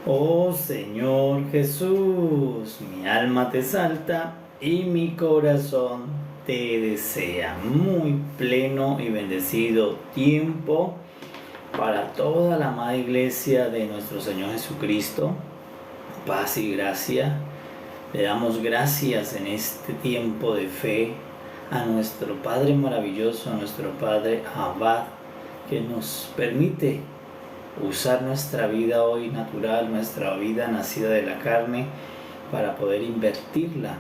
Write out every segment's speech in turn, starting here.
Oh Señor Jesús, mi alma te exalta y mi corazón te desea. Muy pleno y bendecido tiempo para toda la amada iglesia de nuestro Señor Jesucristo. Paz y gracia. Le damos gracias en este tiempo de fe a nuestro Padre maravilloso, a nuestro Padre Abad, que nos permite usar nuestra vida hoy natural, nuestra vida nacida de la carne, para poder invertirla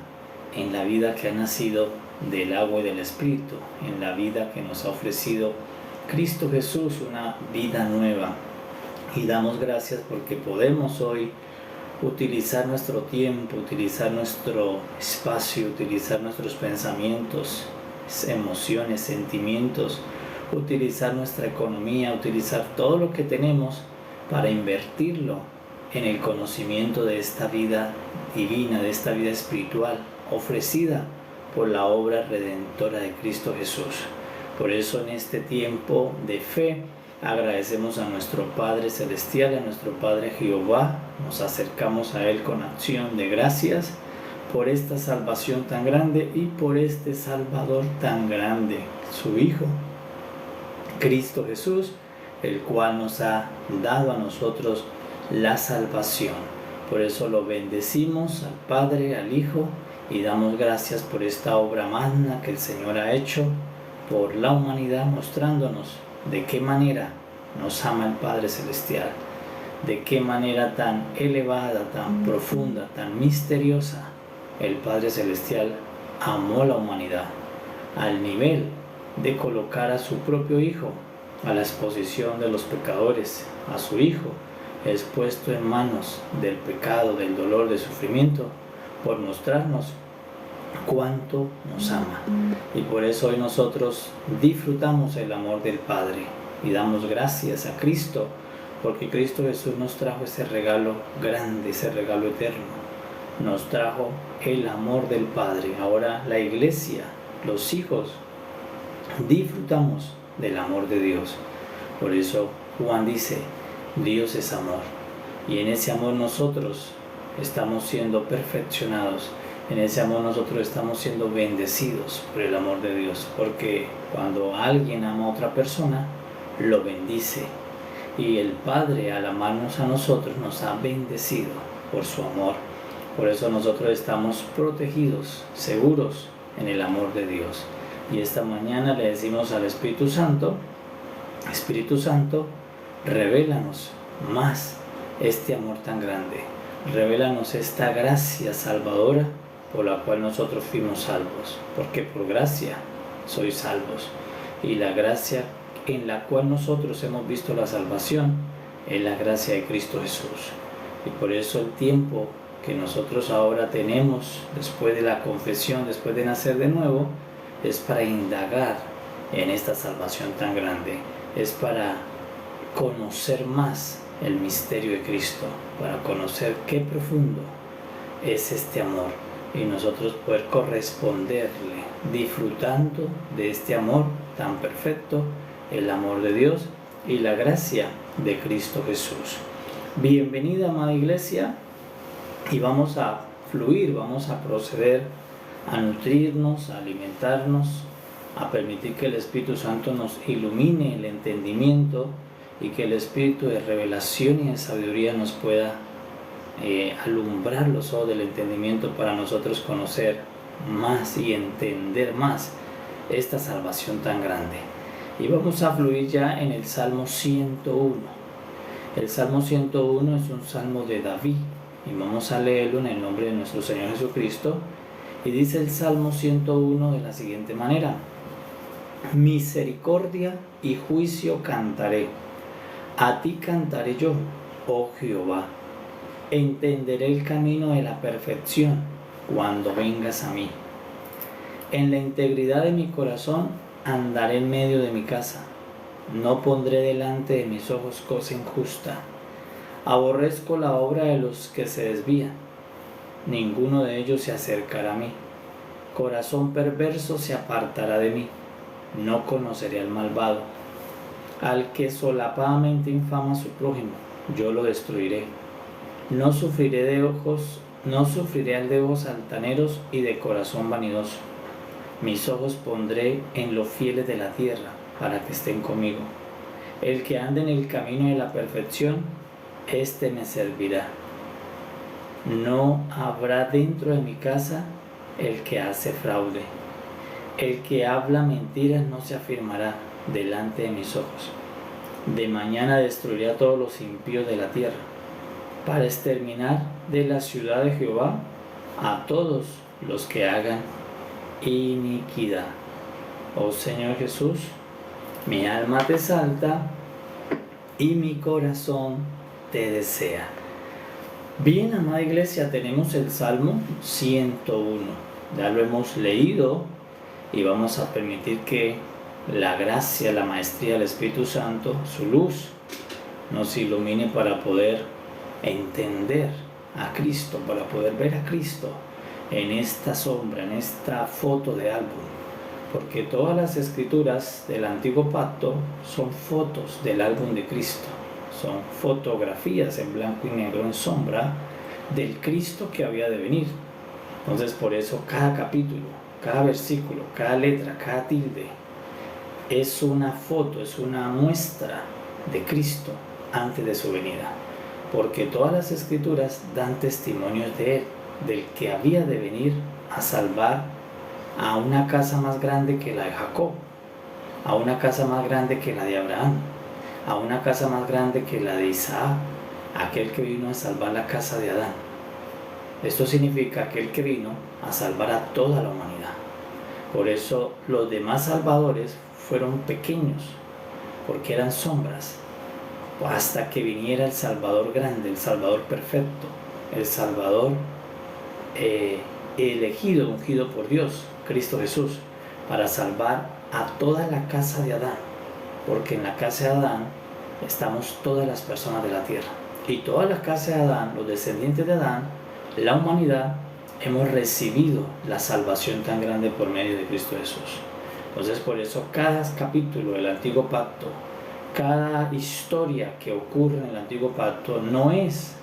en la vida que ha nacido del agua y del Espíritu, en la vida que nos ha ofrecido Cristo Jesús, una vida nueva. Y damos gracias porque podemos hoy utilizar nuestro tiempo, utilizar nuestro espacio, utilizar nuestros pensamientos, emociones, sentimientos, utilizar nuestra economía, utilizar todo lo que tenemos para invertirlo en el conocimiento de esta vida divina, de esta vida espiritual ofrecida por la obra redentora de Cristo Jesús. Por eso en este tiempo de fe agradecemos a nuestro Padre Celestial, a nuestro Padre Jehová, nos acercamos a Él con acción de gracias por esta salvación tan grande y por este Salvador tan grande, su Hijo, Cristo Jesús, el cual nos ha dado a nosotros la salvación. Por eso lo bendecimos al Padre, al Hijo, y damos gracias por esta obra magna que el Señor ha hecho por la humanidad, mostrándonos de qué manera nos ama el Padre Celestial, de qué manera tan elevada, tan profunda, tan misteriosa el Padre Celestial amó a la humanidad, al nivel de colocar a su propio Hijo a la exposición de los pecadores, a su Hijo expuesto en manos del pecado, del dolor, del sufrimiento, por mostrarnos cuánto nos ama. Y por eso hoy nosotros disfrutamos el amor del Padre y damos gracias a Cristo, porque Cristo Jesús nos trajo ese regalo grande, ese regalo eterno. Nos trajo el amor del Padre. Ahora la iglesia, los hijos, disfrutamos del amor de Dios. Por eso Juan dice, Dios es amor. Y en ese amor nosotros estamos siendo perfeccionados. En ese amor nosotros estamos siendo bendecidos por el amor de Dios. Porque cuando alguien ama a otra persona, lo bendice. Y el Padre, al amarnos a nosotros, nos ha bendecido por su amor. Por eso nosotros estamos protegidos, seguros en el amor de Dios. Y esta mañana le decimos al Espíritu Santo, revélanos más este amor tan grande. Revélanos esta gracia salvadora por la cual nosotros fuimos salvos. Porque por gracia sois salvos. Y la gracia en la cual nosotros hemos visto la salvación es la gracia de Cristo Jesús. Y por eso el tiempo que nosotros ahora tenemos después de la confesión, después de nacer de nuevo, es para indagar en esta salvación tan grande, es para conocer más el misterio de Cristo, para conocer qué profundo es este amor y nosotros poder corresponderle disfrutando de este amor tan perfecto, el amor de Dios y la gracia de Cristo Jesús. Bienvenida, amada iglesia, y vamos a fluir, vamos a proceder a nutrirnos, a alimentarnos, a permitir que el Espíritu Santo nos ilumine el entendimiento y que el Espíritu de revelación y de sabiduría nos pueda alumbrar los ojos del entendimiento para nosotros conocer más y entender más esta salvación tan grande. Y vamos a fluir ya en el Salmo 101. El Salmo 101 es un salmo de David y vamos a leerlo en el nombre de nuestro Señor Jesucristo. Y dice el Salmo 101 de la siguiente manera: misericordia y juicio cantaré, a ti cantaré yo, oh Jehová. Entenderé el camino de la perfección cuando vengas a mí. En la integridad de mi corazón andaré en medio de mi casa. No pondré delante de mis ojos cosa injusta. Aborrezco la obra de los que se desvían. Ninguno de ellos se acercará a mí. Corazón perverso se apartará de mí. No conoceré al malvado. Al que solapadamente infama a su prójimo, yo lo destruiré. No sufriré de ojos, no sufriré de ojos altaneros y de corazón vanidoso. Mis ojos pondré en los fieles de la tierra, para que estén conmigo. El que ande en el camino de la perfección, éste me servirá. No habrá dentro de mi casa el que hace fraude. El que habla mentiras no se afirmará delante de mis ojos. De mañana destruiré a todos los impíos de la tierra, para exterminar de la ciudad de Jehová a todos los que hagan iniquidad. Oh Señor Jesús, mi alma te exalta y mi corazón te desea. Bien, amada iglesia, tenemos el Salmo 101. Ya lo hemos leído y vamos a permitir que la gracia, la maestría del Espíritu Santo, su luz, nos ilumine para poder entender a Cristo, para poder ver a Cristo en esta sombra, en esta foto de álbum. Porque todas las escrituras del Antiguo Pacto son fotos del álbum de Cristo. Son fotografías en blanco y negro, en sombra, del Cristo que había de venir. Entonces, por eso cada capítulo, cada versículo, cada letra, cada tilde es una foto, es una muestra de Cristo antes de su venida. Porque todas las escrituras dan testimonios de Él, del que había de venir a salvar a una casa más grande que la de Jacob, a una casa más grande que la de Abraham, a una casa más grande que la de Isaac, aquel que vino a salvar la casa de Adán. Esto significa aquel que vino a salvar a toda la humanidad. Por eso los demás salvadores fueron pequeños, porque eran sombras, hasta que viniera el Salvador grande, el Salvador perfecto, el Salvador elegido, ungido por Dios, Cristo Jesús, para salvar a toda la casa de Adán, porque en la casa de Adán estamos todas las personas de la tierra, y toda la casa de Adán, los descendientes de Adán, la humanidad, hemos recibido la salvación tan grande por medio de Cristo Jesús. Entonces, por eso cada capítulo del Antiguo Pacto, cada historia que ocurre en el Antiguo Pacto no es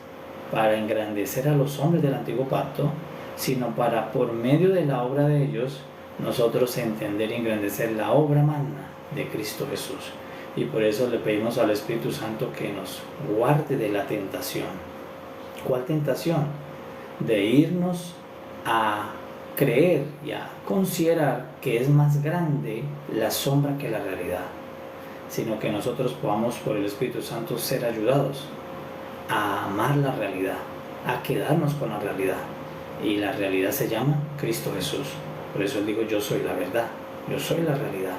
para engrandecer a los hombres del Antiguo Pacto, sino para, por medio de la obra de ellos, nosotros entender y engrandecer la obra magna de Cristo Jesús. Y por eso le pedimos al Espíritu Santo que nos guarde de la tentación. ¿Cuál tentación? De irnos a creer y a considerar que es más grande la sombra que la realidad, sino que nosotros podamos por el Espíritu Santo ser ayudados a amar la realidad, a quedarnos con la realidad. Y la realidad se llama Cristo Jesús. Por eso digo, yo soy la verdad, yo soy la realidad,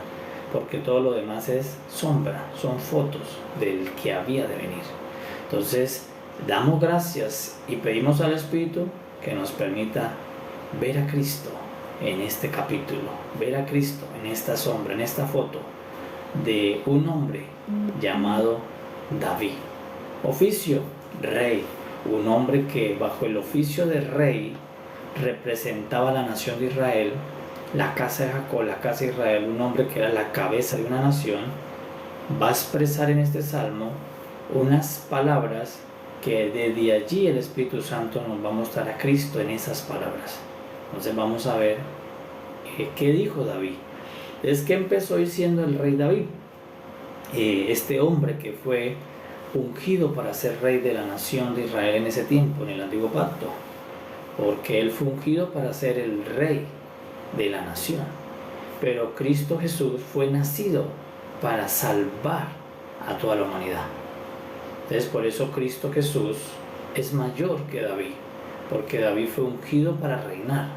porque todo lo demás es sombra, son fotos del que había de venir. Entonces, damos gracias y pedimos al Espíritu que nos permita ver a Cristo en este capítulo, ver a Cristo en esta sombra, en esta foto de un hombre llamado David. Oficio, rey, un hombre que bajo el oficio de rey representaba a la nación de Israel, la casa de Jacob, la casa de Israel, un hombre que era la cabeza de una nación. Va a expresar en este salmo unas palabras que desde allí el Espíritu Santo nos va a mostrar a Cristo en esas palabras. Entonces vamos a ver qué dijo David. Es que empezó diciendo el rey David, este hombre que fue ungido para ser rey de la nación de Israel en ese tiempo, en el Antiguo Pacto, porque él fue ungido para ser el rey de la nación. Pero Cristo Jesús fue nacido para salvar a toda la humanidad. Entonces, por eso Cristo Jesús es mayor que David, porque David fue ungido para reinar,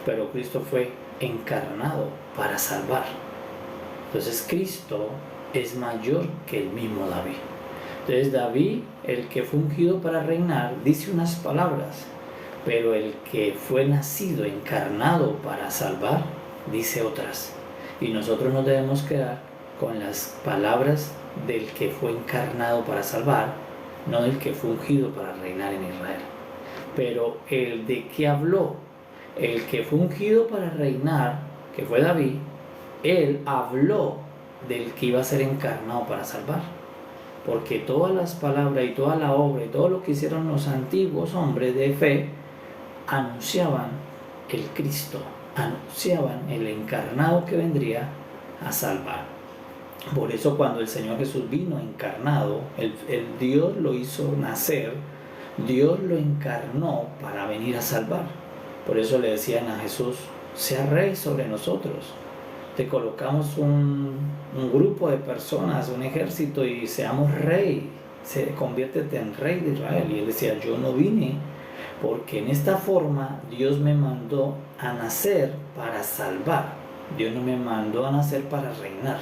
pero Cristo fue encarnado para salvar. Entonces, Cristo es mayor que el mismo David. Entonces, David, el que fue ungido para reinar, dice unas palabras, pero el que fue nacido, encarnado para salvar, dice otras. Y nosotros nos debemos quedar con las palabras del que fue encarnado para salvar, no del que fue ungido para reinar en Israel. Pero el de que habló, el que fue ungido para reinar, que fue David, él habló del que iba a ser encarnado para salvar. porque todas las palabras y toda la obra y todo lo que hicieron los antiguos hombres de fe anunciaban el Cristo, anunciaban el encarnado que vendría a salvar. Por eso cuando el Señor Jesús vino encarnado, el Dios lo hizo nacer, Dios lo encarnó para venir a salvar. Por eso le decían a Jesús, sea rey sobre nosotros. Te colocamos un grupo de personas, un ejército y seamos rey, conviértete en rey de Israel. Y él decía, yo no vine porque en esta forma Dios me mandó a nacer para salvar. Dios no me mandó a nacer para reinar.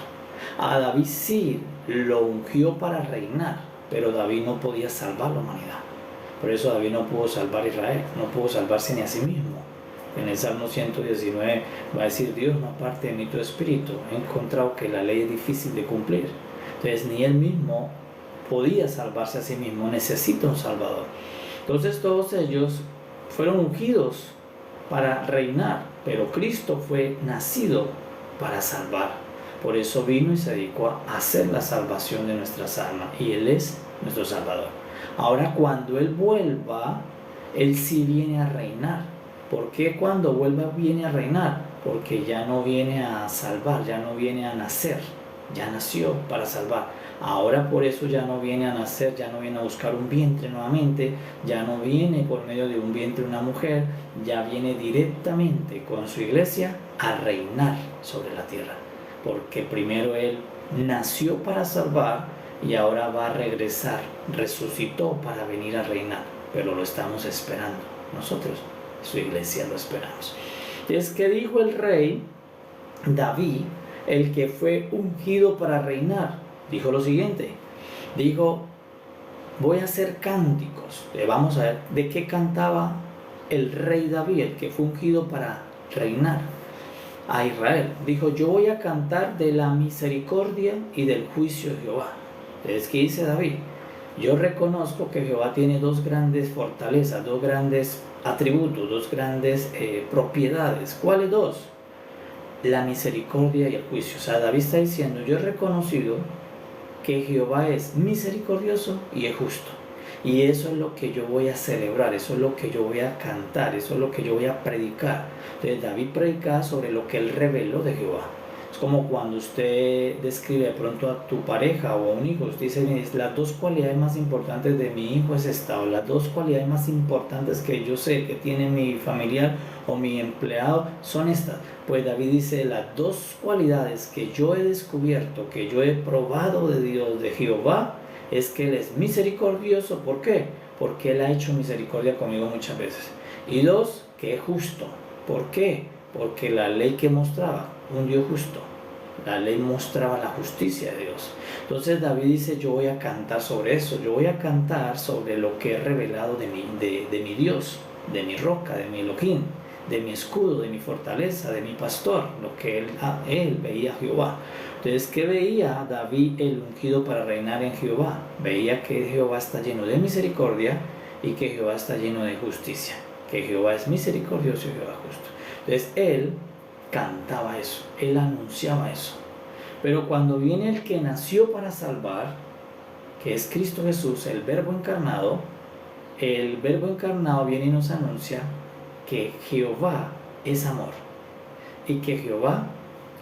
A David sí lo ungió para reinar, pero David no podía salvar la humanidad. Por eso David no pudo salvar a Israel, no pudo salvarse ni a sí mismo. En el Salmo 119 va a decir, Dios, no aparte de mí tu espíritu. He encontrado que la ley es difícil de cumplir. Entonces ni él mismo podía salvarse a sí mismo, necesita un salvador. Entonces todos ellos fueron ungidos para reinar, pero Cristo fue nacido para salvar. Por eso vino y se dedicó a hacer la salvación de nuestras almas, y Él es nuestro Salvador. Ahora cuando Él vuelva, Él sí viene a reinar. ¿Por qué cuando vuelva viene a reinar? Porque ya no viene a salvar, ya no viene a nacer, ya nació para salvar. Ahora por eso ya no viene a nacer, ya no viene a buscar un vientre nuevamente, ya no viene por medio de un vientre una mujer, ya viene directamente con su iglesia a reinar sobre la tierra. Porque primero Él nació para salvar y ahora va a regresar, resucitó para venir a reinar, pero lo estamos esperando nosotros. Su iglesia lo esperamos. Es que dijo el rey David, el que fue ungido para reinar, dijo lo siguiente, dijo, voy a hacer cánticos. Vamos a ver de qué cantaba el rey David, el que fue ungido para reinar a Israel. Dijo, yo voy a cantar de la misericordia y del juicio de Jehová. Entonces, ¿qué dice David? Yo reconozco que Jehová tiene dos grandes fortalezas, dos grandes atributos, dos grandes propiedades. ¿Cuáles dos? La misericordia y el juicio. O sea, David está diciendo, yo he reconocido que Jehová es misericordioso y es justo. Y eso es lo que yo voy a celebrar, eso es lo que yo voy a cantar, eso es lo que yo voy a predicar. Entonces David predicaba sobre lo que él reveló de Jehová. Es como cuando usted describe de pronto a tu pareja o a un hijo, usted dice, las dos cualidades más importantes de mi hijo es esta, o las dos cualidades más importantes que yo sé que tiene mi familiar o mi empleado son estas. Pues David dice, las dos cualidades que yo he descubierto, que yo he probado de Dios, de Jehová, es que Él es misericordioso. ¿Por qué? Porque Él ha hecho misericordia conmigo muchas veces. Y dos, que es justo. ¿Por qué? Porque la ley que mostraba, un Dios justo, la ley mostraba la justicia de Dios. Entonces David dice, yo voy a cantar sobre eso, yo voy a cantar sobre lo que he revelado de mi Dios, de mi roca, de mi Elohim, de mi escudo, de mi fortaleza, de mi pastor, lo que él veía a Jehová. Entonces, ¿qué veía David el ungido para reinar en Jehová? Veía que Jehová está lleno de misericordia y que Jehová está lleno de justicia, que Jehová es misericordioso y Jehová justo. Entonces él cantaba eso, él anunciaba eso. Pero cuando viene el que nació para salvar, que es Cristo Jesús, el Verbo encarnado viene y nos anuncia que Jehová es amor y que Jehová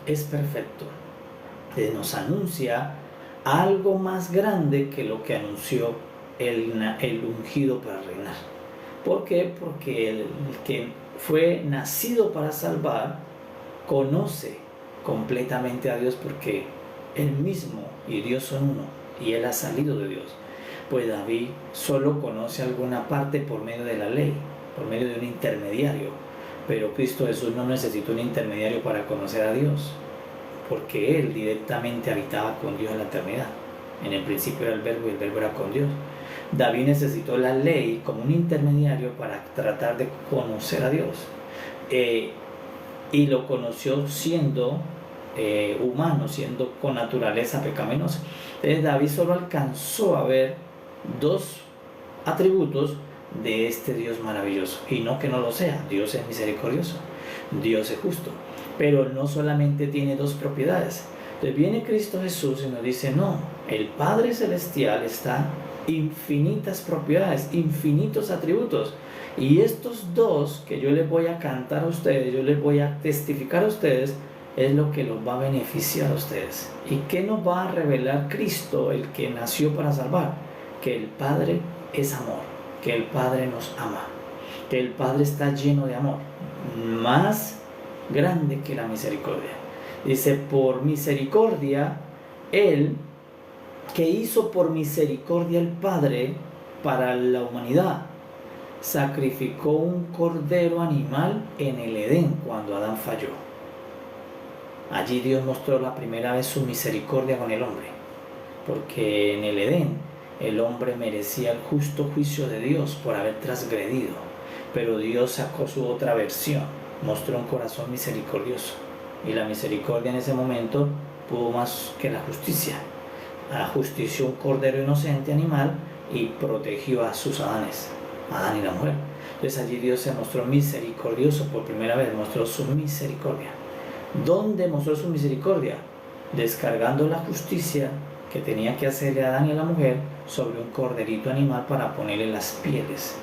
es perfecto. Nos anuncia algo más grande que lo que anunció el ungido para reinar. ¿Por qué? Porque el que fue nacido para salvar conoce completamente a Dios, porque Él mismo y Dios son uno y Él ha salido de Dios. Pues David solo conoce alguna parte por medio de la ley, por medio de un intermediario, pero Cristo Jesús no necesitó un intermediario para conocer a Dios, porque Él directamente habitaba con Dios en la eternidad. En el principio era el Verbo y el Verbo era con Dios. David necesitó la ley como un intermediario para tratar de conocer a Dios, y lo conoció siendo humano, siendo con naturaleza pecaminosa. Entonces David solo alcanzó a ver dos atributos de este Dios maravilloso, y no que no lo sea. Dios es misericordioso, Dios es justo, pero no solamente tiene dos propiedades. Entonces viene Cristo Jesús y nos dice, no, El Padre Celestial está infinitas propiedades, infinitos atributos. Y estos dos que yo les voy a cantar a ustedes, yo les voy a testificar a ustedes, es lo que los va a beneficiar a ustedes. ¿Y qué nos va a revelar Cristo, el que nació para salvar? Que el Padre es amor, que el Padre nos ama, que el Padre está lleno de amor, más grande que la misericordia. Dice, por misericordia, Él, que hizo por misericordia el Padre para la humanidad, sacrificó un cordero animal en el Edén cuando Adán falló. Allí Dios mostró la primera vez su misericordia con el hombre, porque en el Edén el hombre merecía el justo juicio de Dios por haber transgredido, pero Dios sacó su otra versión, mostró un corazón misericordioso, y la misericordia en ese momento pudo más que la justicia. Ajustició un cordero inocente animal y protegió a sus Adanes, Adán y la mujer. Entonces allí Dios se mostró misericordioso por primera vez, mostró su misericordia. ¿Dónde mostró su misericordia? Descargando la justicia que tenía que hacerle a Adán y a la mujer sobre un corderito animal para ponerle las pieles.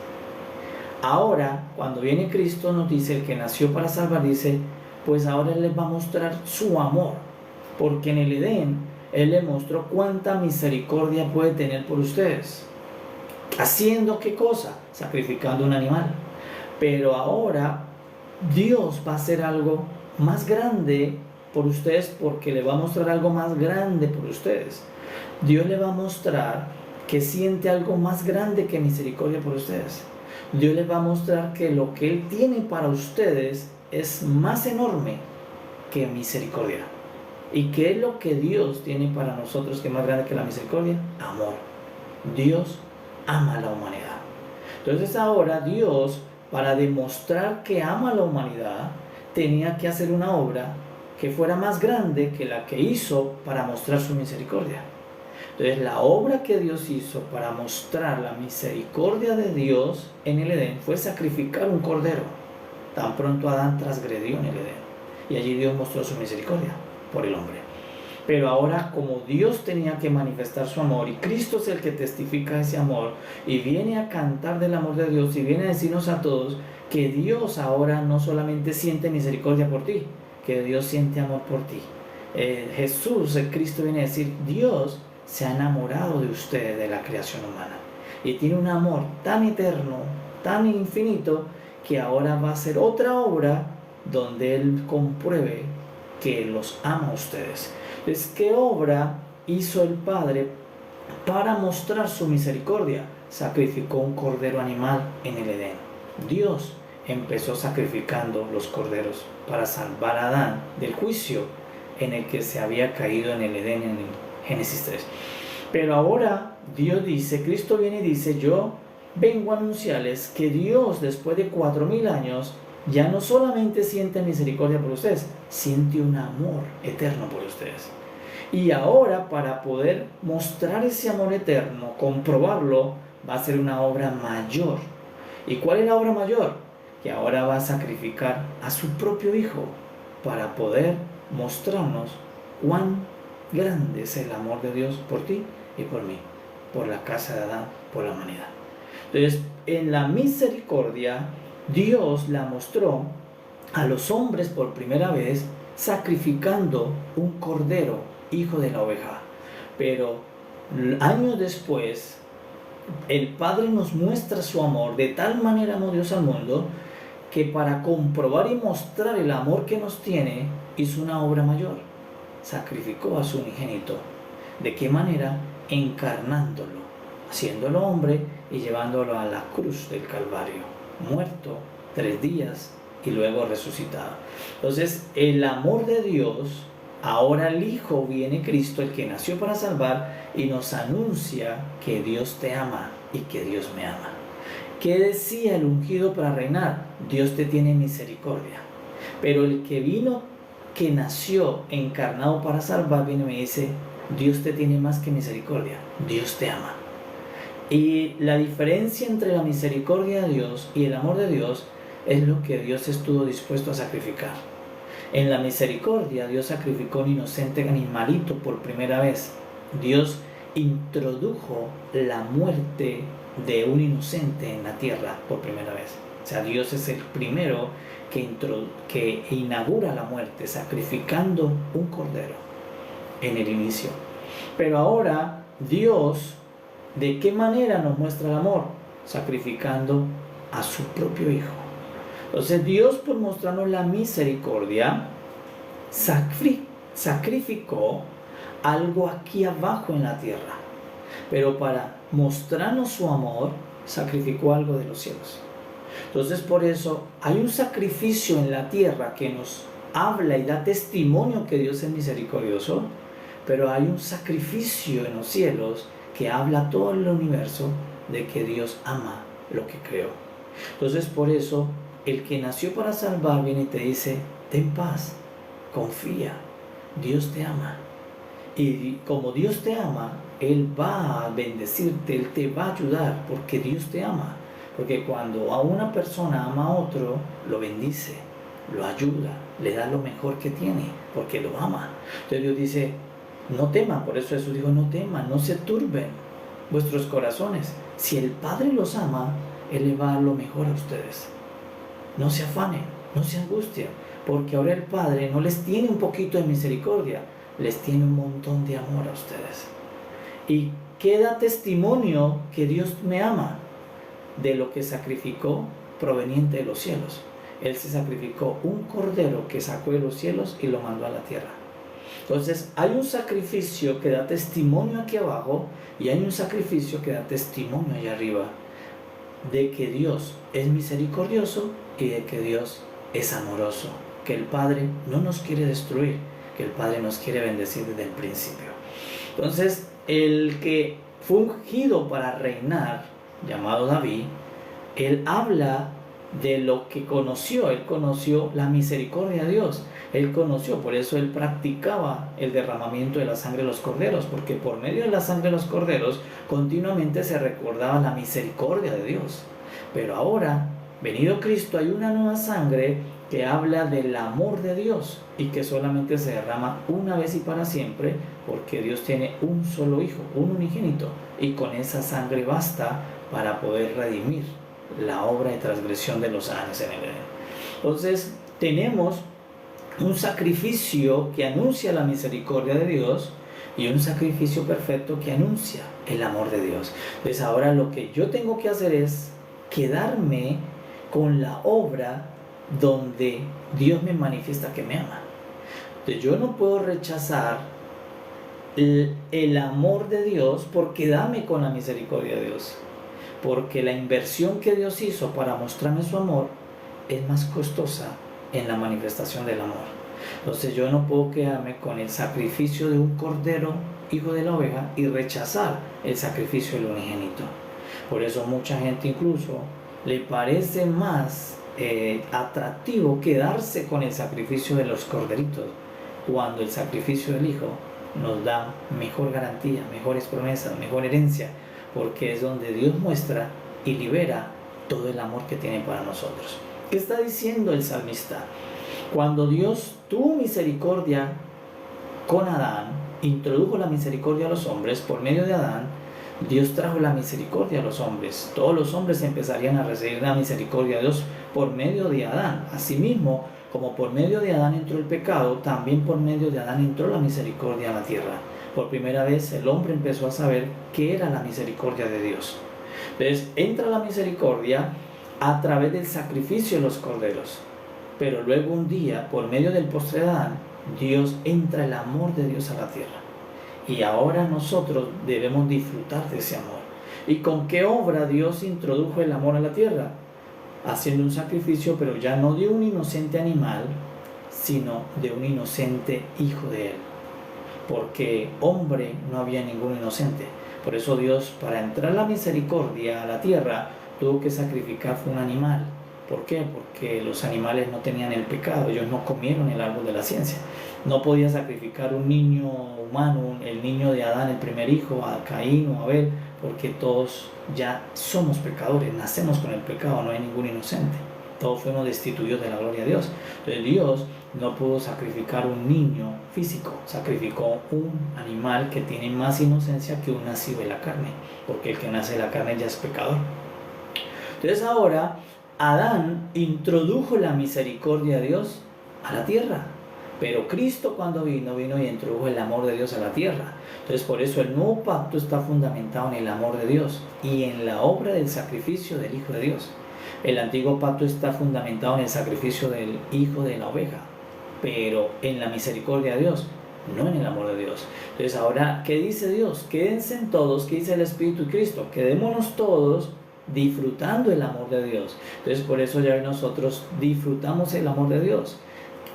Ahora, cuando viene Cristo, nos dice, el que nació para salvar, dice, pues ahora Él les va a mostrar su amor, porque en el Edén Él les mostró cuánta misericordia puede tener por ustedes. ¿Haciendo qué cosa? Sacrificando un animal. Pero ahora Dios va a hacer algo más grande por ustedes, porque le va a mostrar algo más grande por ustedes. Dios le va a mostrar que siente algo más grande que misericordia por ustedes. Dios les va a mostrar que lo que Él tiene para ustedes es más enorme que misericordia. ¿Y qué es lo que Dios tiene para nosotros que es más grande que la misericordia? Amor. Dios ama a la humanidad. Entonces ahora Dios, para demostrar que ama a la humanidad, tenía que hacer una obra que fuera más grande que la que hizo para mostrar su misericordia. Entonces la obra que Dios hizo para mostrar la misericordia de Dios en el Edén fue sacrificar un cordero. Tan pronto Adán transgredió en el Edén, y allí Dios mostró su misericordia por el hombre. Pero ahora, como Dios tenía que manifestar su amor, y Cristo es el que testifica ese amor, y viene a cantar del amor de Dios, y viene a decirnos a todos que Dios ahora no solamente siente misericordia por ti, que Dios siente amor por ti. Jesús, el Cristo, viene a decir, Dios se ha enamorado de ustedes, de la creación humana, y tiene un amor tan eterno, tan infinito, que ahora va a hacer otra obra donde Él compruebe que los ama a ustedes. Entonces, ¿qué obra hizo el Padre para mostrar su misericordia? Sacrificó un cordero animal en el Edén. Dios empezó sacrificando los corderos para salvar a Adán del juicio en el que se había caído en el Edén en el Génesis 3. Pero ahora Dios dice, Cristo viene y dice, yo vengo a anunciarles que Dios, después de 4000 años, ya no solamente siente misericordia por ustedes, siente un amor eterno por ustedes. Y ahora, para poder mostrar ese amor eterno, comprobarlo, va a ser una obra mayor. ¿Y cuál es la obra mayor? Que ahora va a sacrificar a su propio Hijo para poder mostrarnos cuán grande es el amor de Dios por ti y por mí, por la casa de Adán, por la humanidad. Entonces, en la misericordia, Dios la mostró a los hombres por primera vez sacrificando un cordero, hijo de la oveja. Pero años después, el Padre nos muestra su amor. De tal manera amó Dios al mundo, que para comprobar y mostrar el amor que nos tiene, hizo una obra mayor. Sacrificó a su unigénito. ¿De qué manera? Encarnándolo, haciéndolo hombre y llevándolo a la cruz del Calvario, muerto 3 días y luego resucitado. Entonces, el amor de Dios, ahora el Hijo, viene Cristo, el que nació para salvar, y nos anuncia que Dios te ama y que Dios me ama. ¿Qué decía el ungido para reinar? Dios te tiene misericordia. Pero el que vino, que nació encarnado para salvar, viene y me dice, Dios te tiene más que misericordia, Dios te ama. Y la diferencia entre la misericordia de Dios y el amor de Dios es lo que Dios estuvo dispuesto a sacrificar. En la misericordia, Dios sacrificó un inocente animalito por primera vez. Dios introdujo la muerte de un inocente en la tierra por primera vez. O sea, Dios es el primero que inaugura la muerte sacrificando un cordero en el inicio. Pero ahora Dios, ¿de qué manera nos muestra el amor? Sacrificando a su propio Hijo. Entonces Dios, por mostrarnos la misericordia, sacrificó algo aquí abajo en la tierra, pero para mostrarnos su amor sacrificó algo de los cielos. Entonces, por eso hay un sacrificio en la tierra que nos habla y da testimonio que Dios es misericordioso, pero hay un sacrificio en los cielos que habla a todo el universo de que Dios ama lo que creó. Entonces, por eso el que nació para salvar viene y te dice: ten paz, confía, Dios te ama. Y como Dios te ama, Él va a bendecirte, Él te va a ayudar, porque Dios te ama. Porque cuando a una persona ama a otro, lo bendice, lo ayuda, le da lo mejor que tiene, porque lo ama. Entonces Dios dice: no teman. Por eso Jesús dijo: no teman, no se turben vuestros corazones. Si el Padre los ama, Él le va a dar lo mejor a ustedes. No se afanen, no se angustien, porque ahora el Padre no les tiene un poquito de misericordia, les tiene un montón de amor a ustedes. ¿Y qué da testimonio que Dios me ama? De lo que sacrificó proveniente de los cielos. Él se sacrificó un cordero que sacó de los cielos y lo mandó a la tierra. Entonces hay un sacrificio que da testimonio aquí abajo y hay un sacrificio que da testimonio allá arriba de que Dios es misericordioso y de que Dios es amoroso, que el Padre no nos quiere destruir, que el Padre nos quiere bendecir desde el principio. Entonces, el que fue ungido para reinar, llamado David, él habla de lo que conoció. Él conoció la misericordia de Dios. Él conoció, por eso él practicaba el derramamiento de la sangre de los corderos, porque por medio de la sangre de los corderos continuamente se recordaba la misericordia de Dios. Pero ahora, venido Cristo, hay una nueva sangre que habla del amor de Dios y que solamente se derrama una vez y para siempre, porque Dios tiene un solo Hijo, un unigénito, y con esa sangre basta para poder redimir la obra de transgresión de los años en el Edén. Entonces tenemos un sacrificio que anuncia la misericordia de Dios y un sacrificio perfecto que anuncia el amor de Dios. Entonces ahora lo que yo tengo que hacer es quedarme con la obra donde Dios me manifiesta que me ama. Entonces yo no puedo rechazar el amor de Dios por quedarme con la misericordia de Dios, porque la inversión que Dios hizo para mostrarme su amor es más costosa en la manifestación del amor. Entonces yo no puedo quedarme con el sacrificio de un cordero, hijo de la oveja, y rechazar el sacrificio del unigénito. Por eso mucha gente incluso le parece más atractivo quedarse con el sacrificio de los corderitos, cuando el sacrificio del Hijo nos da mejor garantía, mejores promesas, mejor herencia, porque es donde Dios muestra y libera todo el amor que tiene para nosotros. ¿Qué está diciendo el salmista? Cuando Dios tuvo misericordia con Adán, introdujo la misericordia a los hombres por medio de Adán, Dios trajo la misericordia a los hombres. Todos los hombres empezarían a recibir la misericordia de Dios por medio de Adán. Asimismo, como por medio de Adán entró el pecado, también por medio de Adán entró la misericordia a la tierra. Por primera vez el hombre empezó a saber qué era la misericordia de Dios. Entonces entra la misericordia a través del sacrificio de los corderos. Pero luego un día, por medio del postrer Adán, Dios entra el amor de Dios a la tierra. Y ahora nosotros debemos disfrutar de ese amor. ¿Y con qué obra Dios introdujo el amor a la tierra? Haciendo un sacrificio, pero ya no de un inocente animal, sino de un inocente hijo de él. Porque hombre no había ningún inocente. Por eso Dios, para entrar la misericordia a la tierra, tuvo que sacrificar un animal. ¿Por qué? Porque los animales no tenían el pecado, ellos no comieron el árbol de la ciencia. No podía sacrificar un niño humano, el niño de Adán, el primer hijo, a Caín o a Abel, porque todos ya somos pecadores, nacemos con el pecado, no hay ningún inocente. Todos fuimos destituidos de la gloria de Dios. Entonces Dios no pudo sacrificar un niño físico, sacrificó un animal que tiene más inocencia que un nacido de la carne, porque el que nace de la carne ya es pecador. Entonces ahora Adán introdujo la misericordia de Dios a la tierra, pero Cristo cuando vino y introdujo el amor de Dios a la tierra. Entonces por eso el nuevo pacto está fundamentado en el amor de Dios y en la obra del sacrificio del Hijo de Dios. El antiguo pacto está fundamentado en el sacrificio del hijo de la oveja, pero en la misericordia de Dios, no en el amor de Dios. Entonces ahora, ¿qué dice Dios? Quédense en todos, ¿qué dice el Espíritu y Cristo? Quedémonos todos disfrutando el amor de Dios. Entonces por eso ya nosotros disfrutamos el amor de Dios.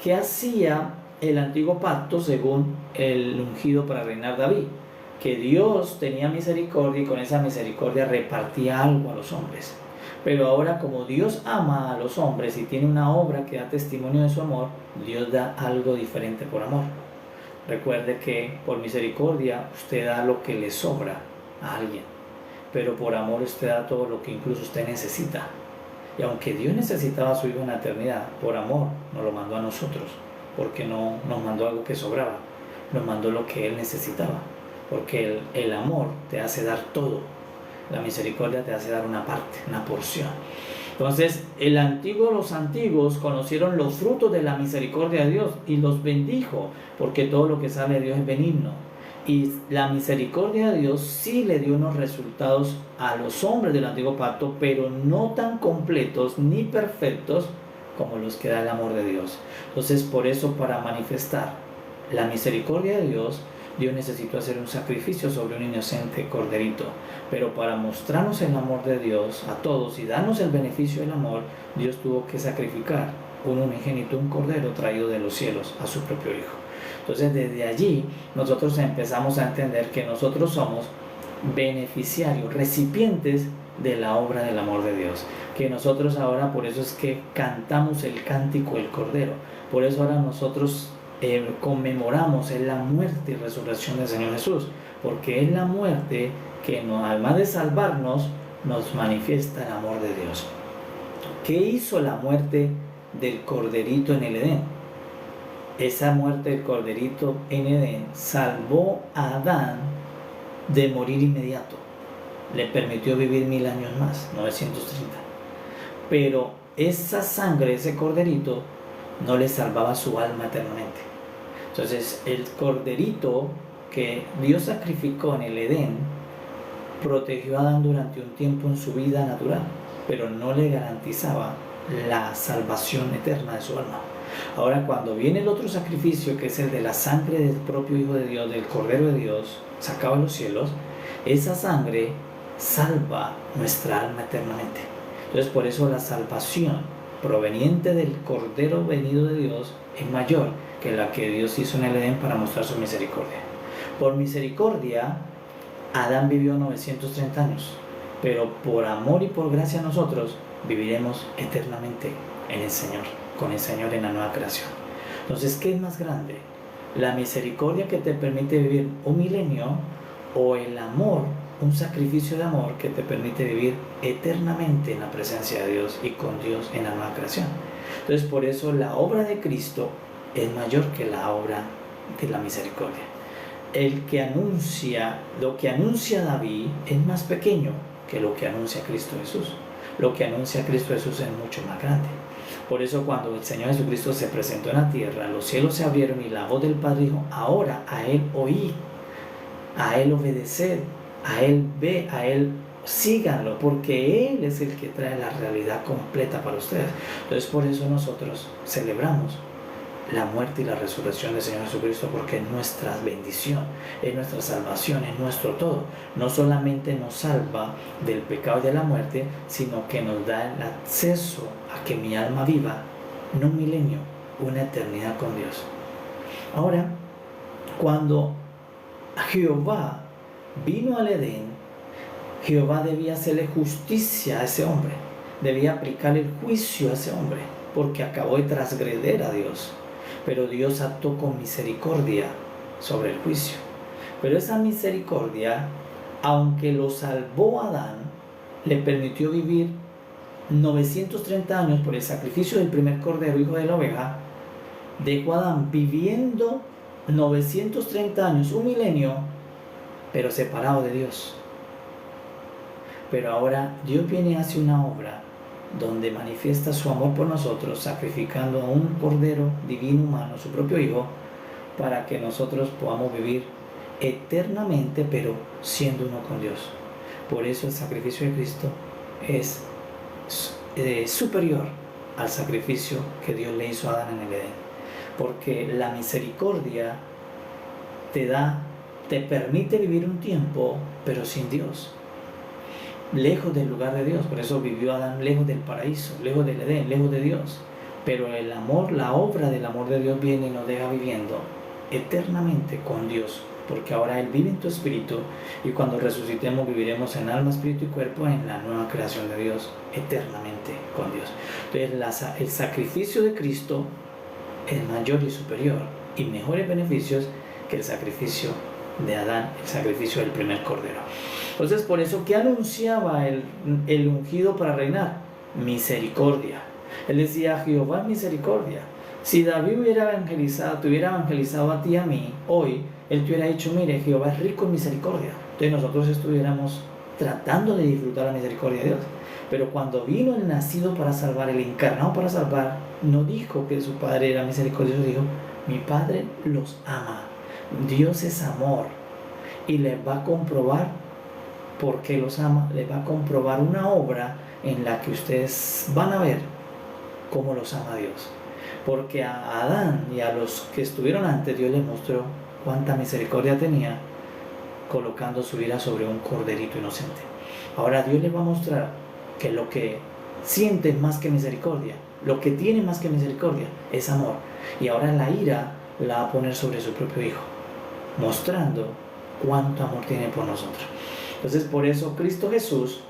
¿Qué hacía el antiguo pacto según el ungido para reinar David? Que Dios tenía misericordia y con esa misericordia repartía algo a los hombres. Pero ahora, como Dios ama a los hombres y tiene una obra que da testimonio de su amor, Dios da algo diferente por amor. Recuerde que por misericordia usted da lo que le sobra a alguien, pero por amor usted da todo lo que incluso usted necesita. Y aunque Dios necesitaba a su Hijo en la eternidad, por amor nos lo mandó a nosotros, porque no nos mandó algo que sobraba, nos mandó lo que Él necesitaba, porque el amor te hace dar todo. La misericordia te hace dar una parte, una porción. Entonces, los antiguos conocieron los frutos de la misericordia de Dios y los bendijo, porque todo lo que sale de Dios es benigno. Y la misericordia de Dios sí le dio unos resultados a los hombres del antiguo pacto, pero no tan completos ni perfectos como los que da el amor de Dios. Entonces, por eso, para manifestar la misericordia de Dios necesitó hacer un sacrificio sobre un inocente corderito. Pero para mostrarnos el amor de Dios a todos y darnos el beneficio del amor, Dios tuvo que sacrificar un unigénito, un cordero traído de los cielos, a su propio Hijo. Entonces desde allí nosotros empezamos a entender que nosotros somos beneficiarios, recipientes de la obra del amor de Dios. Que nosotros ahora, por eso es que cantamos el cántico del Cordero. Por eso ahora nosotros conmemoramos la muerte y resurrección del Señor Jesús, porque es la muerte que además de salvarnos, nos manifiesta el amor de Dios. ¿Qué hizo la muerte del corderito en el Edén? Esa muerte del corderito en Edén salvó a Adán de morir inmediato. Le permitió vivir 1000 años más, 930. Pero esa sangre, ese corderito, no le salvaba su alma eternamente. Entonces el corderito que Dios sacrificó en el Edén protegió a Adán durante un tiempo en su vida natural, pero no le garantizaba la salvación eterna de su alma. Ahora, cuando viene el otro sacrificio, que es el de la sangre del propio Hijo de Dios, del Cordero de Dios, sacado de los cielos, esa sangre salva nuestra alma eternamente. Entonces, por eso la salvación proveniente del Cordero venido de Dios es mayor que la que Dios hizo en el Edén para mostrar su misericordia. Por misericordia, Adán vivió 930 años, pero por amor y por gracia a nosotros viviremos eternamente en el Señor, con el Señor en la nueva creación. Entonces, ¿qué es más grande? ¿La misericordia que te permite vivir un milenio o el amor, un sacrificio de amor que te permite vivir eternamente en la presencia de Dios y con Dios en la nueva creación? Entonces, por eso la obra de Cristo es mayor que la obra de la misericordia. Lo que anuncia David es más pequeño que lo que anuncia Cristo Jesús. Lo que anuncia Cristo Jesús es mucho más grande. Por eso cuando el Señor Jesucristo se presentó en la tierra, los cielos se abrieron y la voz del Padre dijo: ahora a Él oíd, a Él obedeced, a Él ve, a Él síganlo, porque Él es el que trae la realidad completa para ustedes. Entonces por eso nosotros celebramos la muerte y la resurrección del Señor Jesucristo, porque es nuestra bendición, es nuestra salvación, es nuestro todo. No solamente nos salva del pecado y de la muerte, sino que nos da el acceso a que mi alma viva, no un milenio, una eternidad con Dios. Ahora, cuando Jehová vino al Edén, Jehová debía hacerle justicia a ese hombre, debía aplicar el juicio a ese hombre, porque acabó de transgredir a Dios. Pero Dios actuó con misericordia sobre el juicio. Pero esa misericordia, aunque lo salvó a Adán, le permitió vivir 930 años por el sacrificio del primer cordero, hijo de la oveja, Dejó a Adán viviendo 930 años, un milenio, pero separado de Dios. Pero ahora Dios viene y hace una obra donde manifiesta su amor por nosotros, sacrificando a un Cordero divino humano, su propio Hijo, para que nosotros podamos vivir eternamente, pero siendo uno con Dios. Por eso el sacrificio de Cristo es superior al sacrificio que Dios le hizo a Adán en el Edén, porque la misericordia te permite vivir un tiempo, pero sin Dios, lejos del lugar de Dios. Por eso vivió Adán lejos del paraíso, lejos del Edén, lejos de Dios. Pero el amor, la obra del amor de Dios viene y nos deja viviendo eternamente con Dios, porque ahora Él vive en tu espíritu, y cuando resucitemos viviremos en alma, espíritu y cuerpo en la nueva creación de Dios, eternamente con Dios. Entonces el sacrificio de Cristo es mayor y superior y mejores beneficios que el sacrificio de Adán, el sacrificio del primer cordero. Entonces, por eso, ¿qué anunciaba el ungido para reinar? Misericordia. Él decía: Jehová es misericordia. Si David te hubiera evangelizado a ti y a mí hoy, él te hubiera dicho: mire, Jehová es rico en misericordia. Entonces nosotros estuviéramos tratando de disfrutar la misericordia de Dios. Pero cuando vino el nacido para salvar, el encarnado para salvar, no dijo que su Padre era misericordioso, dijo: mi Padre los ama. Dios es amor, y les va a comprobar por qué los ama. Les va a comprobar una obra en la que ustedes van a ver cómo los ama Dios. Porque a Adán y a los que estuvieron antes, Dios les mostró cuánta misericordia tenía, colocando su ira sobre un corderito inocente. Ahora Dios les va a mostrar que lo que siente más que misericordia, lo que tiene más que misericordia, es amor. Y ahora la ira la va a poner sobre su propio Hijo, mostrando cuánto amor tiene por nosotros. Entonces, por eso Cristo Jesús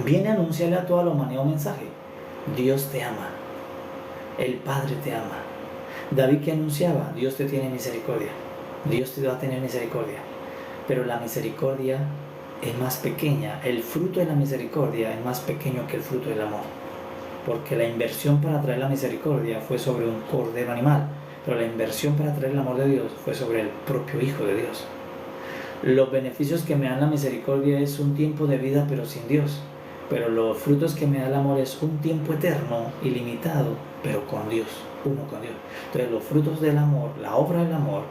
viene a anunciarle a toda la humanidad un mensaje: Dios te ama, el Padre te ama. David, que anunciaba: Dios te tiene misericordia, Dios te va a tener misericordia. Pero la misericordia es más pequeña, el fruto de la misericordia es más pequeño que el fruto del amor, porque la inversión para traer la misericordia fue sobre un cordero animal, pero la inversión para traer el amor de Dios fue sobre el propio Hijo de Dios. Los beneficios que me dan la misericordia es un tiempo de vida, pero sin Dios. Pero los frutos que me da el amor es un tiempo eterno, ilimitado, pero con Dios, uno con Dios. Entonces los frutos del amor, la obra del amor,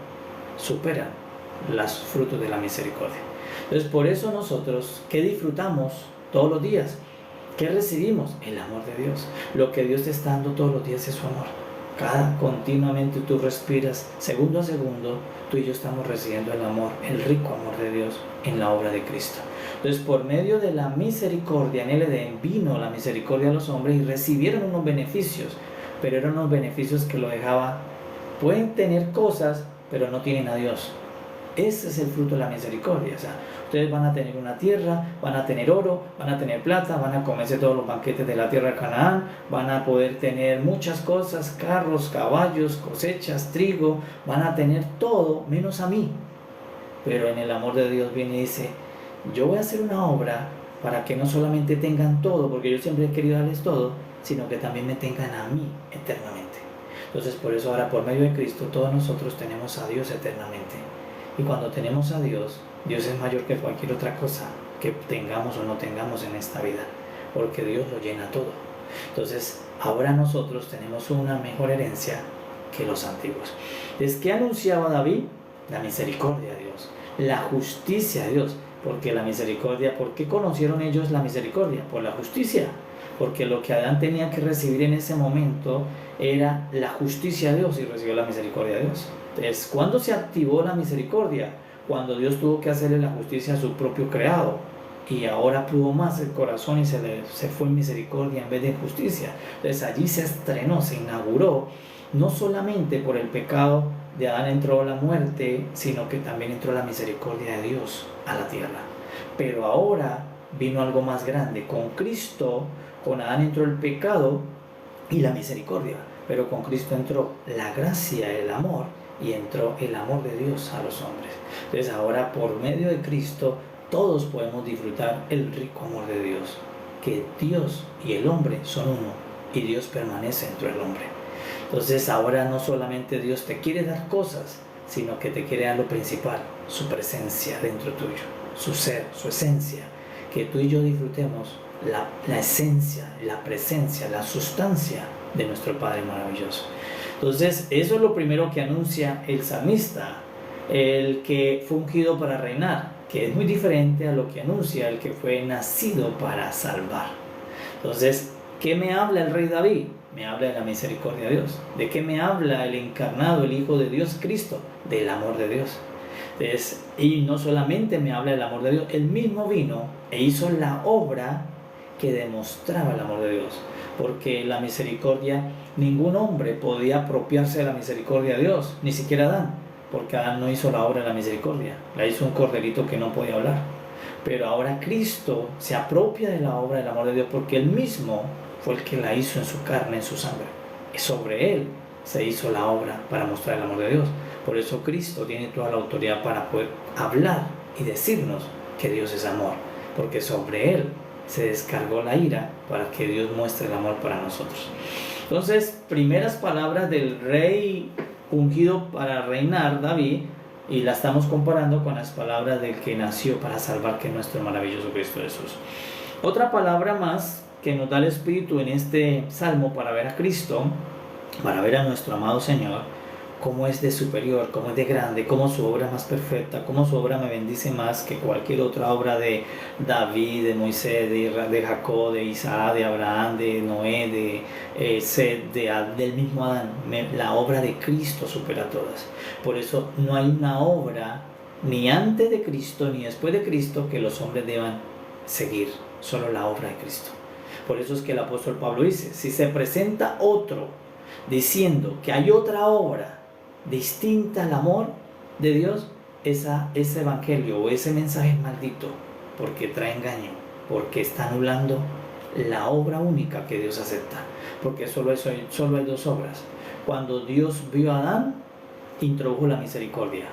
superan los frutos de la misericordia. Entonces, por eso nosotros, ¿qué disfrutamos todos los días? ¿Qué recibimos? El amor de Dios. Lo que Dios te está dando todos los días es su amor. Continuamente tú respiras, segundo a segundo, tú y yo estamos recibiendo el amor, el rico amor de Dios en la obra de Cristo. Entonces, por medio de la misericordia en el Edén vino la misericordia a los hombres y recibieron unos beneficios, pero eran unos beneficios que lo dejaba. Pueden tener cosas, pero no tienen a Dios. Ese es el fruto de la misericordia. O sea, ustedes van a tener una tierra, van a tener oro, van a tener plata, van a comerse todos los banquetes de la tierra de Canaán, van a poder tener muchas cosas, carros, caballos, cosechas, trigo, van a tener todo menos a mí. Pero en el amor de Dios viene y dice: yo voy a hacer una obra para que no solamente tengan todo, porque yo siempre he querido darles todo, sino que también me tengan a mí eternamente. Entonces, por eso ahora, por medio de Cristo, todos nosotros tenemos a Dios eternamente. Y cuando tenemos a Dios, Dios es mayor que cualquier otra cosa que tengamos o no tengamos en esta vida, porque Dios lo llena todo. Entonces, ahora nosotros tenemos una mejor herencia que los antiguos. ¿Es que anunciaba David? La misericordia de Dios, la justicia de Dios. Porque la misericordia, ¿por qué conocieron ellos la misericordia? Por la justicia. Porque lo que Adán tenía que recibir en ese momento era la justicia de Dios, y recibió la misericordia de Dios. Entonces, ¿cuándo se activó la misericordia? Cuando Dios tuvo que hacerle la justicia a su propio creado, y ahora pudo más el corazón y se fue en misericordia en vez de justicia. Entonces allí se estrenó, se inauguró. No solamente por el pecado de Adán entró la muerte, sino que también entró la misericordia de Dios a la tierra. Pero ahora vino algo más grande. Con Cristo, con Adán entró el pecado y la misericordia, pero con Cristo entró la gracia, el amor, y entró el amor de Dios a los hombres. Entonces ahora, por medio de Cristo, todos podemos disfrutar el rico amor de Dios, que Dios y el hombre son uno, y Dios permanece dentro del hombre. Entonces ahora no solamente Dios te quiere dar cosas, sino que te quiere dar lo principal, su presencia dentro tuyo, su ser, su esencia, que tú y yo disfrutemos la esencia, la presencia, la sustancia de nuestro Padre maravilloso. Entonces eso es lo primero que anuncia el salmista, el que fue ungido para reinar, que es muy diferente a lo que anuncia el que fue nacido para salvar. Entonces, ¿qué me habla el rey David? Me habla de la misericordia de Dios. ¿De qué me habla el encarnado, el Hijo de Dios, Cristo? Del amor de Dios. Entonces, y no solamente me habla del amor de Dios, él mismo vino e hizo la obra que demostraba el amor de Dios. Porque la misericordia, ningún hombre podía apropiarse de la misericordia de Dios, ni siquiera Adán, porque Adán no hizo la obra de la misericordia, la hizo un corderito que no podía hablar. Pero ahora Cristo se apropia de la obra del amor de Dios porque él mismo fue el que la hizo en su carne, en su sangre. Y sobre él se hizo la obra para mostrar el amor de Dios. Por eso Cristo tiene toda la autoridad para poder hablar y decirnos que Dios es amor, porque sobre él se descargó la ira para que Dios muestre el amor para nosotros. Entonces, primeras palabras del rey ungido para reinar, David, y la estamos comparando con las palabras del que nació para salvar, que es nuestro maravilloso Cristo Jesús. Otra palabra más que nos da el Espíritu en este salmo para ver a Cristo, para ver a nuestro amado Señor, cómo es de superior, cómo es de grande, cómo su obra es más perfecta, cómo su obra me bendice más que cualquier otra obra de David, de Moisés, de Jacob, de Isaac, de Abraham, de Noé, de Seth, del mismo Adán. La obra de Cristo supera a todas. Por eso no hay una obra ni antes de Cristo ni después de Cristo que los hombres deban seguir, solo la obra de Cristo. Por eso es que el apóstol Pablo dice, si se presenta otro diciendo que hay otra obra distinta al amor de Dios, ese evangelio o ese mensaje es maldito, porque trae engaño, porque está anulando la obra única que Dios acepta, porque solo hay dos obras. Cuando Dios vio a Adán, introdujo la misericordia,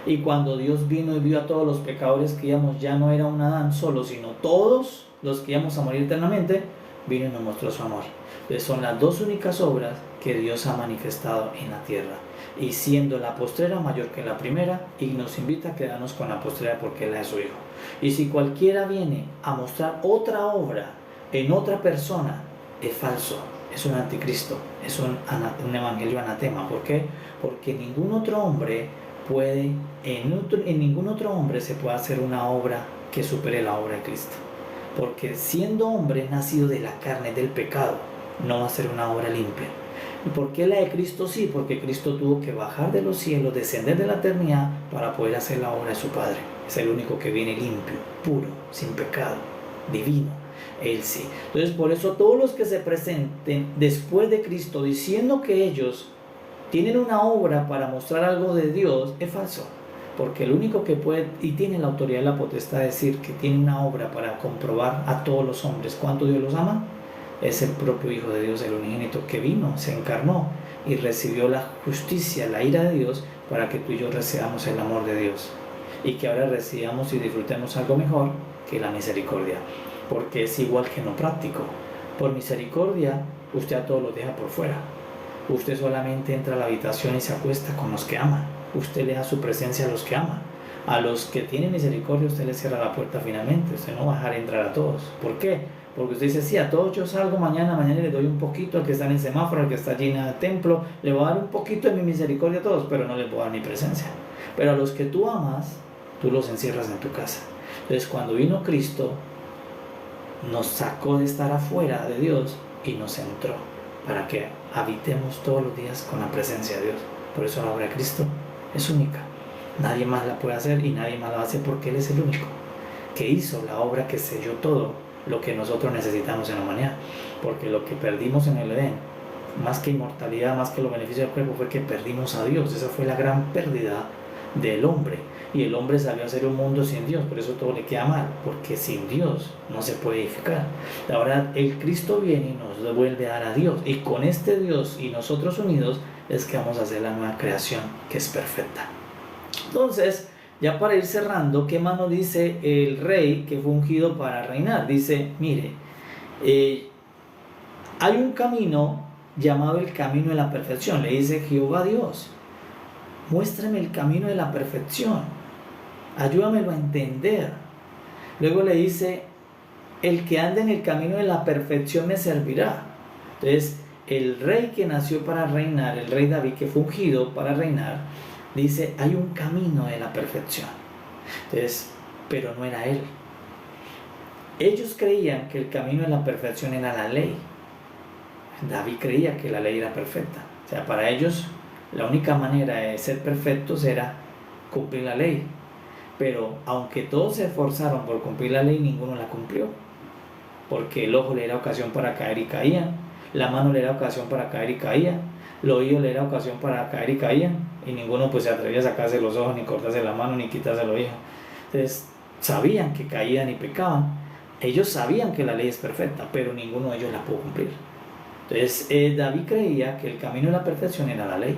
y cuando Dios vino y vio a todos los pecadores que íbamos, ya no era un Adán solo, sino todos los que íbamos a morir eternamente, vino y nos mostró su amor. Entonces son las dos únicas obras que Dios ha manifestado en la tierra, y siendo la postrera mayor que la primera, y nos invita a quedarnos con la postrera porque Él es su Hijo. Y si cualquiera viene a mostrar otra obra en otra persona, es falso, es un anticristo, es un evangelio anatema. ¿Por qué? Porque ningún otro hombre puede, en ningún otro hombre se puede hacer una obra que supere la obra de Cristo. Porque siendo hombre nacido de la carne, del pecado, no va a ser una obra limpia. ¿Y por qué la de Cristo sí? Porque Cristo tuvo que bajar de los cielos, descender de la eternidad para poder hacer la obra de su Padre. Es el único que viene limpio, puro, sin pecado, divino. Él sí. Entonces por eso todos los que se presenten después de Cristo diciendo que ellos tienen una obra para mostrar algo de Dios, es falso. Porque el único que puede y tiene la autoridad y la potestad de decir que tiene una obra para comprobar a todos los hombres cuánto Dios los ama, es el propio Hijo de Dios, el unigénito, que vino, se encarnó y recibió la justicia, la ira de Dios, para que tú y yo recibamos el amor de Dios, y que ahora recibamos y disfrutemos algo mejor que la misericordia, porque es igual que no práctico. Por misericordia usted a todos los deja por fuera, usted solamente entra a la habitación y se acuesta con los que ama, usted le da su presencia a los que ama. A los que tienen misericordia usted les cierra la puerta finalmente, usted no va a dejar entrar a todos. ¿Por qué? Porque usted dice, sí, a todos yo salgo mañana le doy un poquito al que está en el semáforo, al que está allí en el templo, le voy a dar un poquito de mi misericordia a todos, pero no les voy a dar mi presencia. Pero a los que tú amas, tú los encierras en tu casa. Entonces cuando vino Cristo, nos sacó de estar afuera de Dios y nos entró, para que habitemos todos los días con la presencia de Dios. Por eso la obra de Cristo es única. Nadie más la puede hacer y nadie más la hace, porque Él es el único que hizo la obra que selló todo lo que nosotros necesitamos en la humanidad. Porque lo que perdimos en el Edén, más que inmortalidad, más que los beneficios del cuerpo, fue que perdimos a Dios. Esa fue la gran pérdida del hombre, y el hombre salió a hacer un mundo sin Dios. Por eso todo le queda mal, porque sin Dios no se puede edificar. Ahora el Cristo viene y nos devuelve a dar a Dios, y con este Dios y nosotros unidos es que vamos a hacer la nueva creación, que es perfecta. Entonces, ya para ir cerrando, ¿qué más nos dice el rey que fue ungido para reinar? Dice, mire, hay un camino llamado el camino de la perfección. Le dice Jehová Dios, muéstrame el camino de la perfección, ayúdamelo a entender. Luego le dice, el que ande en el camino de la perfección me servirá. Entonces, el rey que nació para reinar, el rey David que fue ungido para reinar, dice, hay un camino de la perfección. Entonces, pero no era él. Ellos creían que el camino de la perfección era la ley. David creía que la ley era perfecta. O sea, para ellos la única manera de ser perfectos era cumplir la ley. Pero aunque todos se esforzaron por cumplir la ley, ninguno la cumplió. Porque el ojo le era ocasión para caer y caían, la mano le era ocasión para caer y caía, el oído le era ocasión para caer y caían, y ninguno pues se atrevía a sacarse los ojos, ni cortarse la mano, ni quitarse el oído. Entonces sabían que caían y pecaban. Ellos sabían que la ley es perfecta, pero ninguno de ellos la pudo cumplir. Entonces David creía que el camino de la perfección era la ley.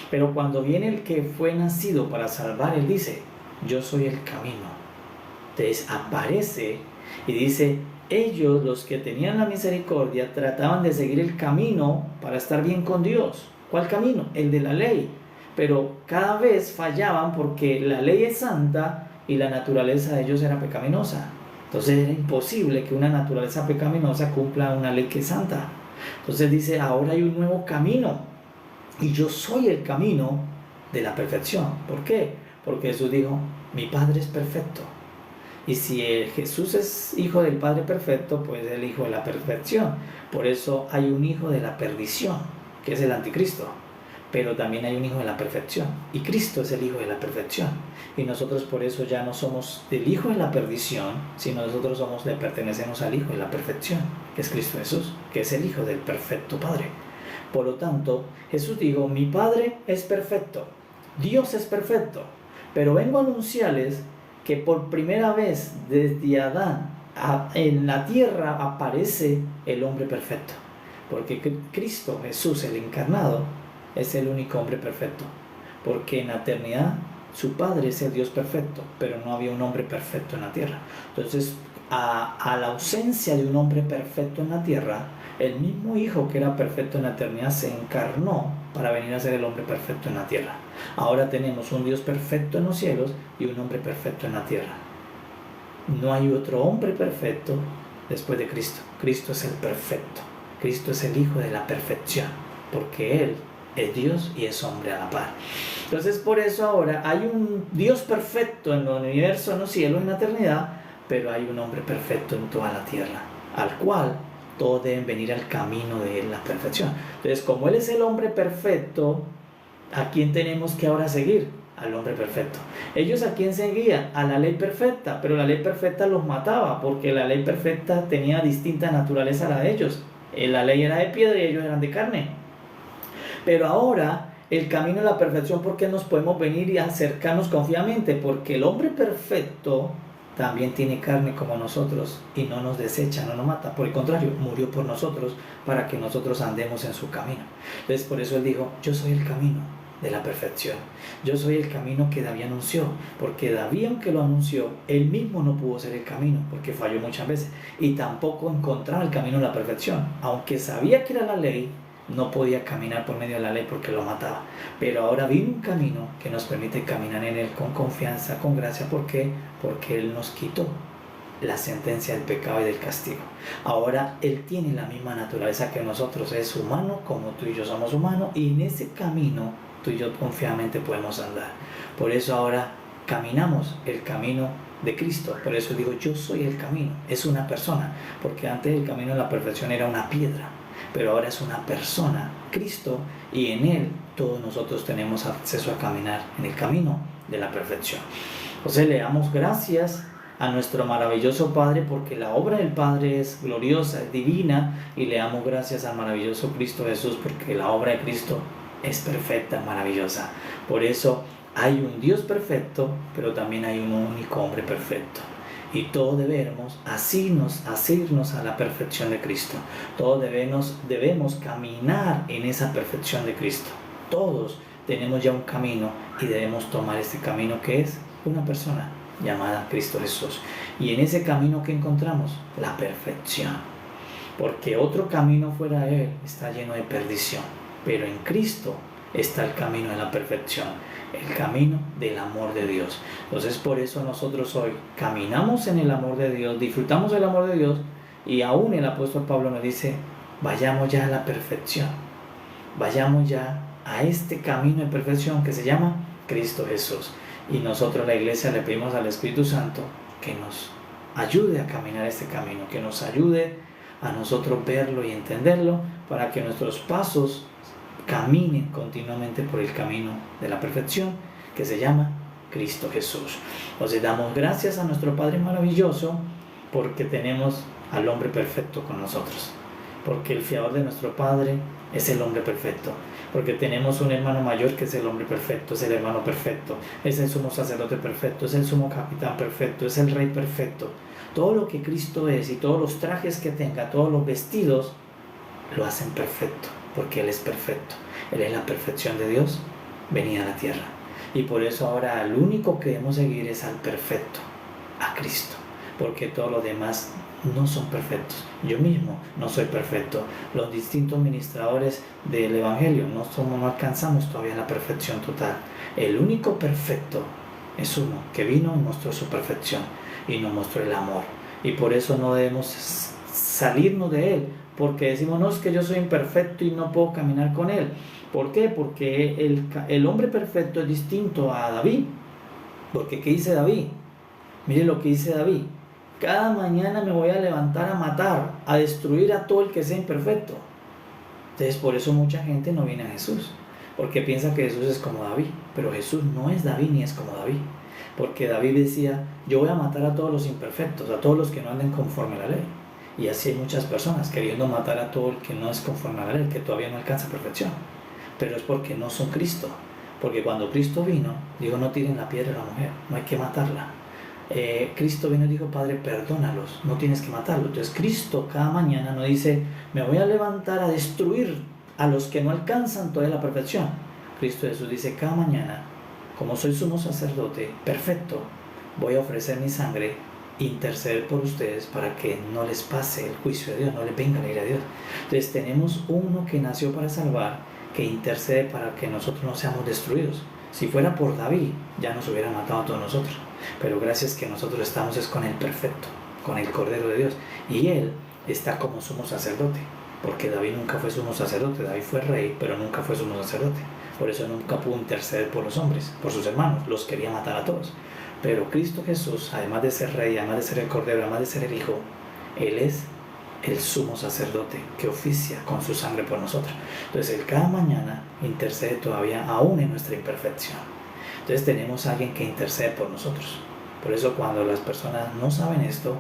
Pero cuando viene el que fue nacido para salvar, él dice, yo soy el camino. Entonces aparece y dice, ellos, los que tenían la misericordia, trataban de seguir el camino para estar bien con Dios. ¿Cuál camino? El de la ley. Pero cada vez fallaban porque la ley es santa y la naturaleza de ellos era pecaminosa. Entonces era imposible que una naturaleza pecaminosa cumpla una ley que es santa. Entonces dice, ahora hay un nuevo camino y yo soy el camino de la perfección. ¿Por qué? Porque Jesús dijo, mi Padre es perfecto. Y si Jesús es hijo del Padre perfecto, pues es el hijo de la perfección. Por eso hay un hijo de la perdición, que es el anticristo. Pero también hay un hijo de la perfección. Y Cristo es el hijo de la perfección. Y nosotros por eso ya no somos del hijo de la perdición, sino nosotros le pertenecemos al hijo de la perfección, que es Cristo Jesús, que es el hijo del perfecto Padre. Por lo tanto, Jesús dijo, mi Padre es perfecto, Dios es perfecto. Pero vengo a anunciarles que por primera vez desde Adán en la tierra aparece el hombre perfecto, porque Cristo Jesús, el encarnado, es el único hombre perfecto, porque en la eternidad su Padre es el Dios perfecto, pero no había un hombre perfecto en la tierra. Entonces, a la ausencia de un hombre perfecto en la tierra, el mismo Hijo que era perfecto en la eternidad se encarnó para venir a ser el hombre perfecto en la tierra. Ahora tenemos un Dios perfecto en los cielos y un hombre perfecto en la tierra. No hay otro hombre perfecto después de Cristo. Cristo es el perfecto. Cristo es el Hijo de la perfección, porque Él es Dios y es hombre a la par. Entonces, por eso ahora hay un Dios perfecto en el universo, en los cielos, en la eternidad, pero hay un hombre perfecto en toda la tierra, al cual todos deben venir al camino de la perfección. Entonces, como Él es el hombre perfecto, ¿a quién tenemos que ahora seguir? Al hombre perfecto. ¿Ellos a quién seguían? A la ley perfecta, pero la ley perfecta los mataba, porque la ley perfecta tenía distinta naturaleza a la de ellos. La ley era de piedra y ellos eran de carne. Pero ahora, el camino de la perfección, ¿por qué nos podemos venir y acercarnos confiadamente? Porque el hombre perfecto también tiene carne como nosotros y no nos desecha, no nos mata. Por el contrario, murió por nosotros para que nosotros andemos en su camino. Entonces, por eso Él dijo, yo soy el camino de la perfección. Yo soy el camino que David anunció, porque David, aunque lo anunció, él mismo no pudo ser el camino, porque falló muchas veces, y tampoco encontraba el camino de la perfección. Aunque sabía que era la ley, no podía caminar por medio de la ley porque lo mataba. Pero ahora vino un camino que nos permite caminar en Él con confianza, con gracia. ¿Por qué? Porque Él nos quitó la sentencia del pecado y del castigo. Ahora Él tiene la misma naturaleza que nosotros, es humano como tú y yo somos humanos, y en ese camino tú y yo confiadamente podemos andar. Por eso ahora caminamos el camino de Cristo. Por eso digo, yo soy el camino. Es una persona, porque antes el camino de la perfección era una piedra, pero ahora es una persona, Cristo, y en Él todos nosotros tenemos acceso a caminar en el camino de la perfección. Entonces le damos gracias a nuestro maravilloso Padre, porque la obra del Padre es gloriosa, es divina, y le damos gracias al maravilloso Cristo Jesús, porque la obra de Cristo es perfecta, maravillosa. Por eso hay un Dios perfecto, pero también hay un único hombre perfecto. Y todos debemos asirnos a la perfección de Cristo. Todos debemos caminar en esa perfección de Cristo. Todos tenemos ya un camino y debemos tomar este camino, que es una persona llamada Cristo Jesús. Y en ese camino que encontramos la perfección. porque otro camino fuera de Él está lleno de perdición, pero en Cristo está el camino de la perfección, el camino del amor de Dios. Entonces por eso nosotros hoy caminamos en el amor de Dios, disfrutamos del amor de Dios, y aún el apóstol Pablo nos dice, vayamos ya a la perfección, vayamos ya a este camino de perfección que se llama Cristo Jesús. Y nosotros, la iglesia, le pedimos al Espíritu Santo que nos ayude a caminar este camino, que nos ayude a nosotros verlo y entenderlo, para que nuestros pasos caminen continuamente por el camino de la perfección que se llama Cristo Jesús. Entonces damos gracias a nuestro Padre maravilloso porque tenemos al hombre perfecto con nosotros, porque el fiador de nuestro Padre es el hombre perfecto, porque tenemos un hermano mayor que es el hombre perfecto, es el hermano perfecto, es el sumo sacerdote perfecto, es el sumo capitán perfecto, es el rey perfecto. Todo lo que Cristo es y todos los trajes que tenga, todos los vestidos, lo hacen perfecto, porque Él es perfecto. Él es la perfección de Dios venida a la tierra. Y por eso ahora el único que debemos seguir es al perfecto, a Cristo, porque todos los demás no son perfectos. Yo mismo no soy perfecto. Los distintos ministradores del Evangelio no alcanzamos todavía la perfección total. El único perfecto es uno que vino y mostró su perfección y nos mostró el amor. Y por eso no debemos salirnos de Él, porque decimos, no, es que yo soy imperfecto y no puedo caminar con Él. ¿Por qué? Porque el hombre perfecto es distinto a David. Porque ¿qué dice David? Mire lo que dice David. Cada mañana me voy a levantar a matar, a destruir a todo el que sea imperfecto. Entonces por eso mucha gente no viene a Jesús, porque piensa que Jesús es como David. Pero Jesús no es David ni es como David. Porque David decía, yo voy a matar a todos los imperfectos, a todos los que no anden conforme a la ley. Y así hay muchas personas queriendo matar a todo el que no es conforme a la ley, que todavía no alcanza perfección. Pero es porque no son Cristo. Porque cuando Cristo vino, dijo, no tiren la piedra a la mujer, no hay que matarla. Cristo vino y dijo, Padre, perdónalos, no tienes que matarlos. Entonces Cristo cada mañana nos dice, me voy a levantar a destruir a los que no alcanzan toda la perfección. Cristo Jesús dice, cada mañana, como soy sumo sacerdote perfecto, voy a ofrecer mi sangre, interceder por ustedes para que no les pase el juicio de Dios, no les venga la ira de Dios. Entonces tenemos uno que nació para salvar, que intercede para que nosotros no seamos destruidos. Si fuera por David, ya nos hubiera matado a todos nosotros. Pero gracias que nosotros estamos es con el perfecto, con el Cordero de Dios. Y Él está como sumo sacerdote, porque David nunca fue sumo sacerdote. David fue rey, pero nunca fue sumo sacerdote. Por eso nunca pudo interceder por los hombres, por sus hermanos. Los quería matar a todos. Pero Cristo Jesús, además de ser rey, además de ser el Cordero, además de ser el Hijo, Él es el sumo sacerdote que oficia con su sangre por nosotros. Entonces Él cada mañana intercede todavía aún en nuestra imperfección. Entonces tenemos a alguien que intercede por nosotros. Por eso cuando las personas no saben esto,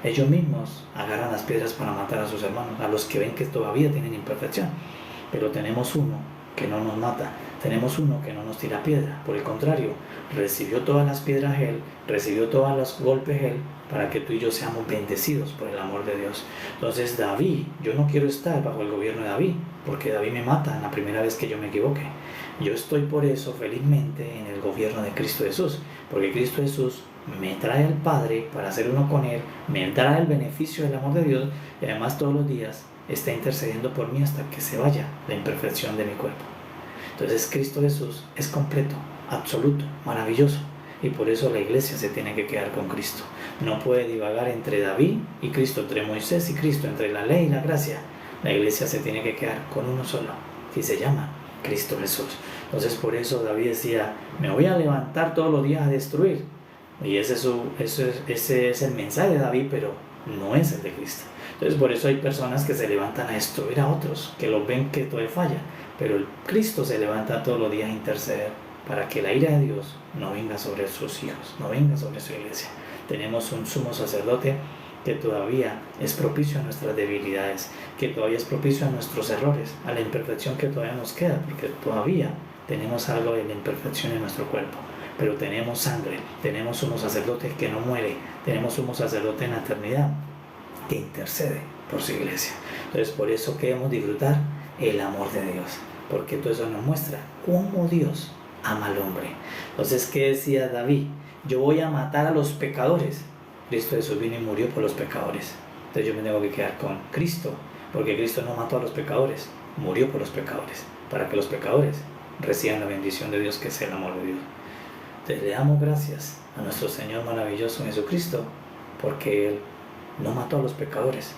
ellos mismos agarran las piedras para matar a sus hermanos, a los que ven que todavía tienen imperfección. Pero tenemos uno que no nos mata, tenemos uno que no nos tira piedra. Por el contrario, recibió todas las piedras Él, recibió todos los golpes Él, para que tú y yo seamos bendecidos por el amor de Dios. Entonces David, yo no quiero estar bajo el gobierno de David, porque David me mata en la primera vez que yo me equivoque. Yo estoy por eso felizmente en el gobierno de Cristo Jesús, porque Cristo Jesús me trae al Padre para ser uno con Él, me trae el beneficio del amor de Dios, y además todos los días está intercediendo por mí hasta que se vaya la imperfección de mi cuerpo. Entonces Cristo Jesús es completo, absoluto, maravilloso, y por eso la iglesia se tiene que quedar con Cristo. No puede divagar entre David y Cristo, entre Moisés y Cristo, entre la ley y la gracia. La iglesia se tiene que quedar con uno solo, que se llama Cristo Jesús. Entonces por eso David decía, me voy a levantar todos los días a destruir. Y ese es el mensaje de David, pero no es el de Cristo. Entonces por eso hay personas que se levantan a destruir a otros, que los ven que todo falla. Pero el Cristo se levanta todos los días a interceder para que la ira de Dios no venga sobre sus hijos, no venga sobre su iglesia. Tenemos un sumo sacerdote que todavía es propicio a nuestras debilidades, que todavía es propicio a nuestros errores, a la imperfección que todavía nos queda, porque todavía tenemos algo de la imperfección en nuestro cuerpo. Pero tenemos sangre, tenemos sumo sacerdote que no muere, tenemos sumo sacerdote en la eternidad que intercede por su iglesia. Entonces por eso queremos disfrutar el amor de Dios, porque todo eso nos muestra cómo Dios ama al hombre. Entonces, ¿qué decía David? Yo voy a matar a los pecadores. Cristo Jesús vino y murió por los pecadores. Entonces yo me tengo que quedar con Cristo, porque Cristo no mató a los pecadores, murió por los pecadores, para que los pecadores reciban la bendición de Dios, que es el amor de Dios. Entonces le damos gracias a nuestro Señor maravilloso Jesucristo, porque Él no mató a los pecadores.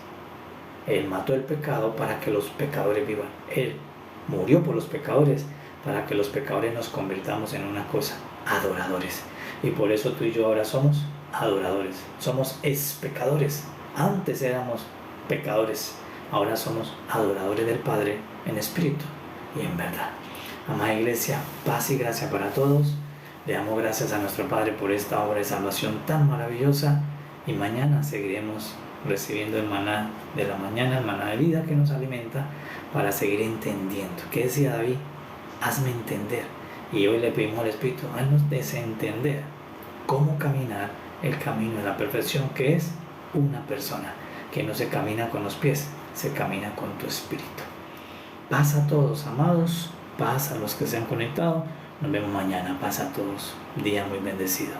Él mató el pecado para que los pecadores vivan. Él murió por los pecadores para que los pecadores nos convirtamos en una cosa, adoradores. Y por eso tú y yo ahora somos adoradores. Somos pecadores. Antes éramos pecadores. Ahora somos adoradores del Padre en espíritu y en verdad. Amada Iglesia, paz y gracia para todos. Le damos gracias a nuestro Padre por esta obra de salvación tan maravillosa. Y mañana seguiremos recibiendo el maná de la mañana, el maná de vida que nos alimenta, para seguir entendiendo. ¿Qué decía David? Hazme entender. Y hoy le pedimos al Espíritu, haznos desentender cómo caminar el camino de la perfección, que es una persona, que no se camina con los pies, se camina con tu espíritu. Paz a todos, amados, paz a los que se han conectado. Nos vemos mañana. Paz a todos. Día muy bendecido.